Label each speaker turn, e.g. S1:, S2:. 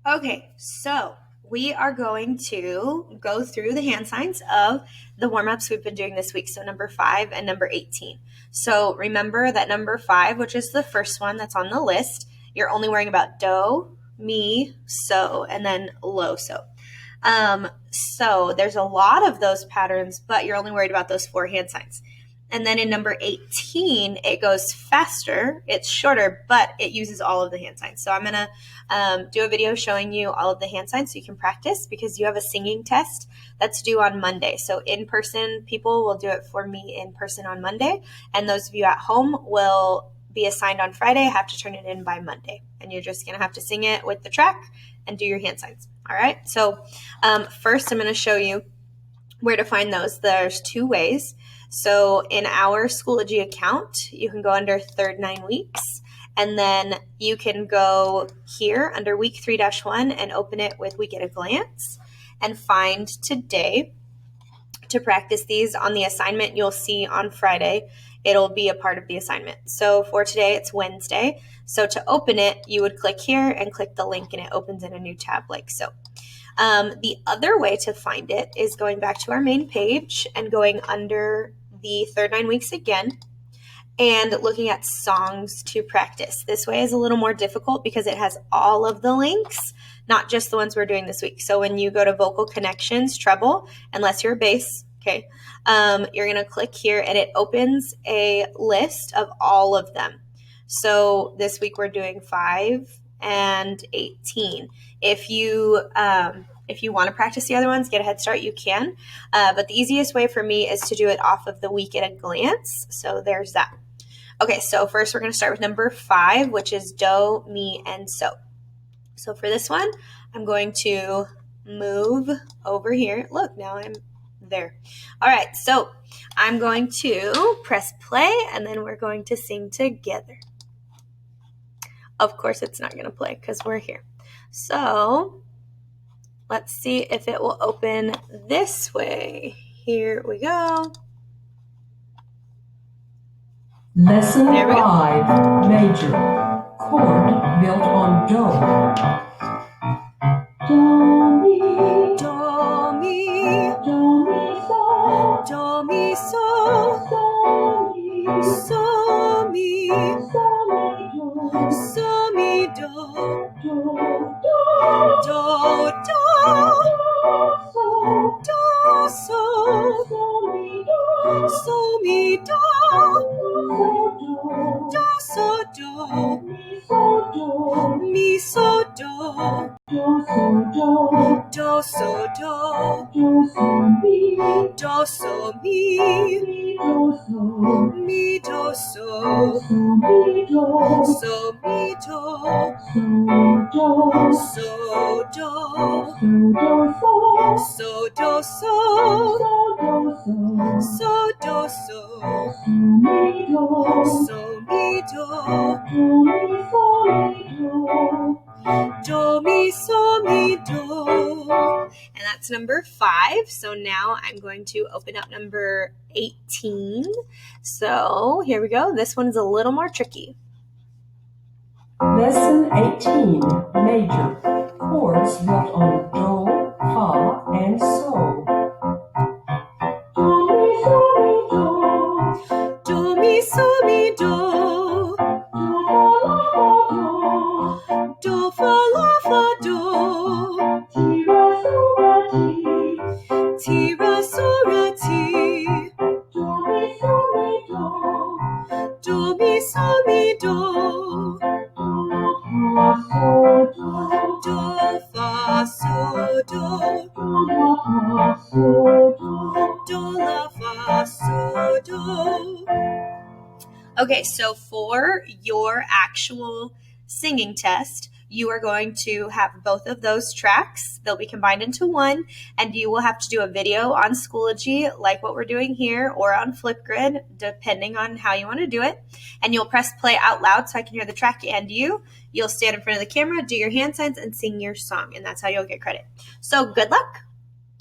S1: Okay, so we are going to go through the hand signs of the warm-ups we've been doing this week. So number 5 and number 18. So remember that number 5, which is the first one that's on the list, you're only worrying about do, mi, so, and then lo, so. So there's a lot of those patterns, but you're only worried about those 4 hand signs. And then in number 18, it goes faster. It's shorter, but it uses all of the hand signs. So I'm going to do a video showing you all of the hand signs so you can practice, because you have a singing test that's due on Monday. So in-person people will do it for me in person on Monday. And those of you at home will be assigned on Friday, have to turn it in by Monday. And you're just going to have to sing it with the track and do your hand signs. All right. So first I'm going to show you where to find those. There's 2 ways. So in our Schoology account, you can go under third 9 weeks, and then you can go here under week 3-1 and open it with Week at a Glance and find today to practice these on the assignment you'll see on Friday. It'll be a part of the assignment. So for today, it's Wednesday. So to open it, you would click here and click the link, and it opens in a new tab like so. The other way to find it is going back to our main page and going under the third 9 weeks again and looking at songs to practice. This way is a little more difficult because it has all of the links, not just the ones we're doing this week. So when you go to Vocal Connections, treble, unless you're a bass, okay, you're going to click here and it opens a list of all of them. So this week we're doing 5 and 18. If you want to practice the other ones, get a head start, you can. But the easiest way for me is to do it off of the Week at a Glance. So there's that. Okay, so first we're going to start with number 5, which is do, mi, and so. So for this one, I'm going to move over here. Look, now I'm there. All right, so I'm going to press play, and then we're going to sing together. Of course, it's not going to play because we're here. So let's see if it will open this way. Here we go.
S2: Lesson 5, major, chord built on do. Do, mi,
S1: Do, mi,
S2: do, mi, so,
S1: do, mi, so,
S2: so, mi,
S1: so, mi, do,
S2: do,
S1: do, do, do, so, so, mi, do, do, so, do, mi, so, do, do, so, do, do, so, mi, mi, do, so, so, mi, do, so, do, so, do, so, so, do, so, so, mi, do, mi, so, mi, do. And that's number 5. So now I'm going to open up number 18. So here we go. This one's a little more tricky.
S2: Lesson 18, major, chords built on do, fa, and so.
S1: Do, mi, so, mi, do. Do, fa, la, fa, do. Ti, ra, so, ra, ti. Do, mi, so, mi, do. Do, fa, so, do. Do, la, fa, so, do. Okay, so for your actual singing test, you are going to have both of those tracks. They'll be combined into one, and you will have to do a video on Schoology like what we're doing here, or on Flipgrid, depending on how you want to do it. And you'll press play out loud so I can hear the track and you. You'll stand in front of the camera, do your hand signs, and sing your song, and that's how you'll get credit. So good luck.